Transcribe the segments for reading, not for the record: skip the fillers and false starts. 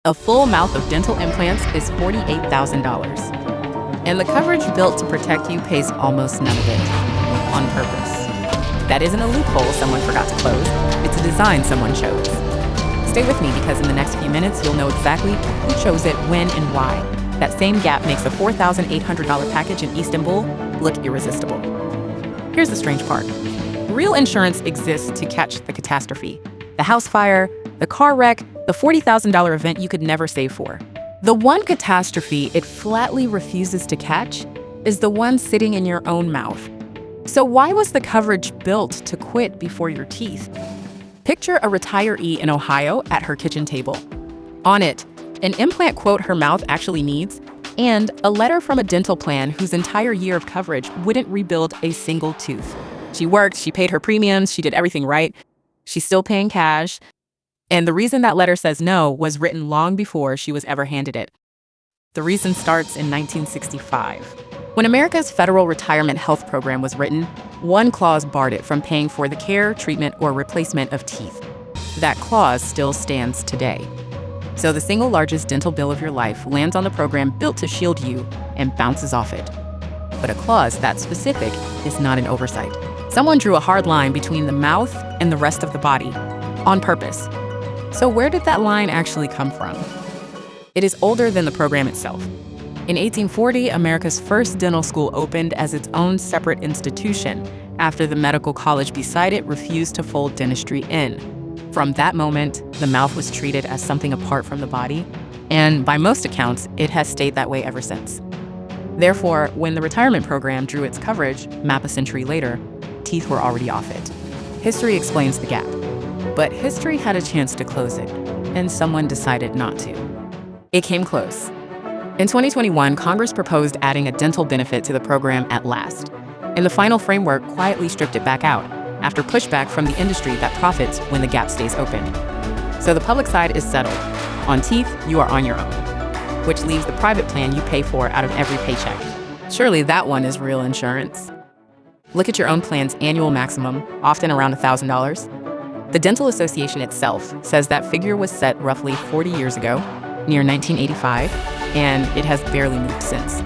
A full mouth of dental implants is $48,000. And the coverage built to protect you pays almost none of it, on purpose. That isn't a loophole someone forgot to close, it's a design someone chose. Stay with me because in the next few minutes you'll know exactly who chose it, when, and why. That same gap makes a $4,800 package in Istanbul look irresistible. Here's the strange part. Real insurance exists to catch the catastrophe. The house fire, the car wreck, the $40,000 event you could never save for. The one catastrophe it flatly refuses to catch is the one sitting in your own mouth. So why was the coverage built to quit before your teeth? Picture a retiree in Ohio at her kitchen table. On it, an implant quote her mouth actually needs, and a letter from a dental plan whose entire year of coverage wouldn't rebuild a single tooth. She worked, she paid her premiums, she did everything right. She's still paying cash. And the reason that letter says no was written long before she was ever handed it. The reason starts in 1965. When America's federal retirement health program was written, one clause barred it from paying for the care, treatment, or replacement of teeth. That clause still stands today. So the single largest dental bill of your life lands on the program built to shield you and bounces off it. But a clause that specific is not an oversight. Someone drew a hard line between the mouth and the rest of the body, on purpose. So where did that line actually come from? It is older than the program itself. In 1840, America's first dental school opened as its own separate institution after the medical college beside it refused to fold dentistry in. From that moment, the mouth was treated as something apart from the body, and by most accounts, it has stayed that way ever since. Therefore, when the retirement program drew its coverage, map a century later, teeth were already off it. History explains the gap. But history had a chance to close it, and someone decided not to. It came close. In 2021, Congress proposed adding a dental benefit to the program at last, and the final framework quietly stripped it back out after pushback from the industry that profits when the gap stays open. So the public side is settled. On teeth, you are on your own, which leaves the private plan you pay for out of every paycheck. Surely that one is real insurance. Look at your own plan's annual maximum, often around $1,000. The Dental Association itself says that figure was set roughly 40 years ago, near 1985, and it has barely moved since.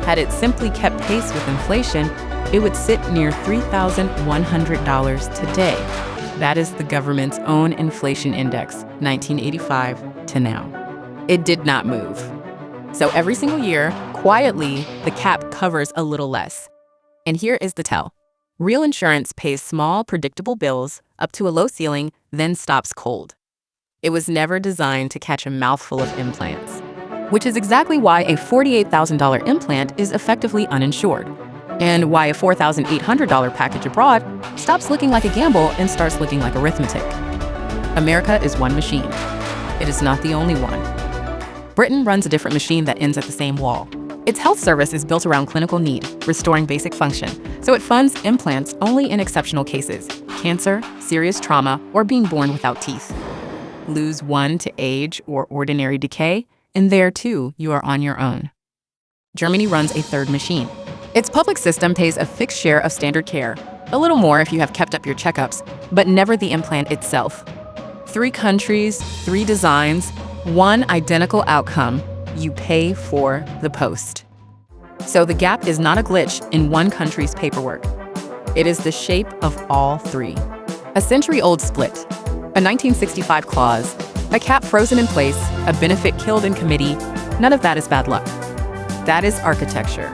Had it simply kept pace with inflation, it would sit near $3,100 today. That is the government's own inflation index, 1985 to now. It did not move. So every single year, quietly, the cap covers a little less. And here is the tell. Real insurance pays small, predictable bills up to a low ceiling, then stops cold. It was never designed to catch a mouthful of implants, which is exactly why a $48,000 implant is effectively uninsured, and why a $4,800 package abroad stops looking like a gamble and starts looking like arithmetic. America is one machine. It is not the only one. Britain runs a different machine that ends at the same wall. Its health service is built around clinical need, restoring basic function, so it funds implants only in exceptional cases: cancer, serious trauma, or being born without teeth. Lose one to age or ordinary decay, and there too, you are on your own. Germany runs a third machine. Its public system pays a fixed share of standard care, a little more if you have kept up your checkups, but never the implant itself. 3 countries, 3 designs, one identical outcome. You pay for the post. So the gap is not a glitch in one country's paperwork. It is the shape of all 3. A century-old split, a 1965 clause, a cap frozen in place, a benefit killed in committee. None of that is bad luck. That is architecture.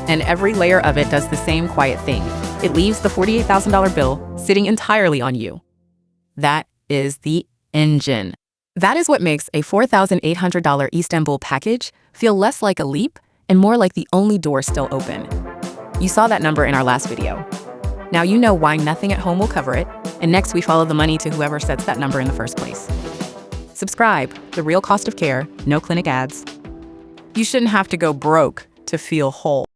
And every layer of it does the same quiet thing. It leaves the $48,000 bill sitting entirely on you. That is the engine. That is what makes a $4,800 Istanbul package feel less like a leap and more like the only door still open. You saw that number in our last video. Now you know why nothing at home will cover it, and next we follow the money to whoever sets that number in the first place. Subscribe, the real cost of care, no clinic ads. You shouldn't have to go broke to feel whole.